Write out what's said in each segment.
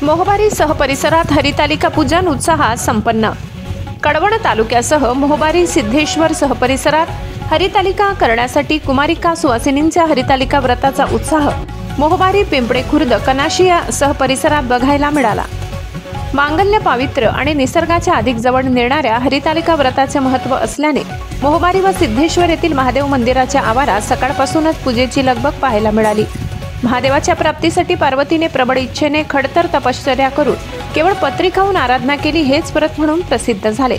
मोहबारी सह परिसरात हरितालिका पूजन उत्साहात संपन्न। कळवण तालुक्यासह मोहबारी सिद्धेश्वर सह परिसरात हरितालिका करण्यासाठी कुमारिका सुवासिनींच्या हरितालिका व्रताचा उत्साह मोहबारी पिंपळे खुर्द कनाशिया सह परिसरात बघायला मिळाला। मांगल्य पावित्र्य आणि निसर्गाच्या अधिक जवळ नेणाऱ्या हरितालिका व्रताचे महत्त्व असल्याने मोहबारी व सिद्धेश्वर येथील महादेव मंदिराच्या आवारात सकाळपासूनच पूजेची लगबग पाहायला मिळाली। महादेवाच्या प्राप्तीसाठी पार्वतीने प्रबळ इच्छेने खडतर तपश्चर्या करून केवळ पत्री खाऊन आराधना केली हेच व्रत म्हणून प्रसिद्ध झाले।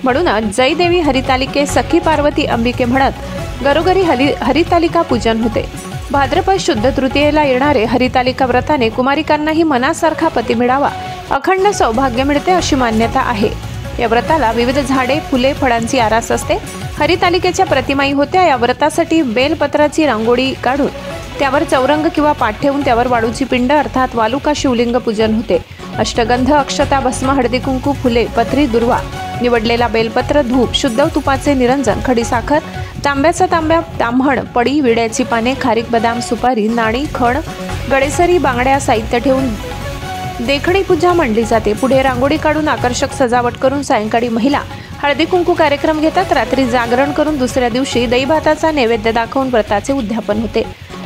म्हणूनच जय देवी हरितालिके सखी पार्वती अंबिके म्हणत घरोघरी हरितालिका पूजन होते। भाद्रपद शुद्ध तृतीयेला येणारे हरितालिका व्रताने कुमारिकांनाही मनासारखा पती मिळावा, अखंड सौभाग्य मिळते अशी मान्यता आहे। या व्रताला विविध झाडे, फुले, फळांची आरास असते। हरितालिकेच्या प्रतिमाई होत्या। या व्रतासाठी बेलपत्राची रांगोळी काढून त्यावर चौरंग किंवा पाट ठेवून त्यावर वाळूची पिंड अर्थात वालुका शिवलिंग पूजन होते। अष्टगंध, अक्षता, भस्म, हळदी कुंकू, फुले, पत्री, दुर्वा, निवडलेला बेलपत्र, धूप, शुद्ध तुपाचे निरंजन, खडीसाखर, तांब्याचा तांब्या, ताम्हण, पडी, विड्याची पाने, खारीक, बदाम, सुपारी, नाणी, खण, गडेसरी, बांगड्या साहित्य ठेवून देखणी पूजा मांडली जाते। पुढे रांगोळी काढून आकर्षक सजावट करून सायंकाळी महिला हळदी कुंकू कार्यक्रम घेतात। रात्री जागरण करून दुसऱ्या दिवशी दही भाताचा नैवेद्य दाखवून व्रताचे उद्यापन होते।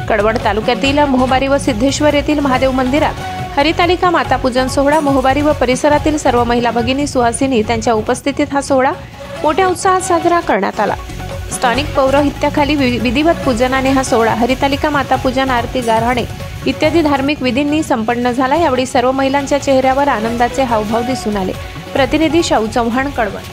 कळवण तालुक्यातील मोहबारी व सिद्धेश्वर येथील महादेव मंदिरात हरितालिका माता पूजन सोहळा मोहबारी व परिसरातील सर्व महिला भगिनी सुहासिनी त्यांच्या उपस्थितीत हा सोहळा मोठ्या उत्साहात साजरा करण्यात आला। स्थानिक पौरोहित्याखाली विधिवत पूजनाने हा सोहळा हरितालिका माता पूजन, आरती, गारहाणे इत्यादी धार्मिक विधींनी संपन्न झाला। यावेळी सर्व महिलांच्या चेहऱ्यावर आनंदाचे हावभाव दिसून आले। प्रतिनिधी शाहू चव्हाण, कळवण।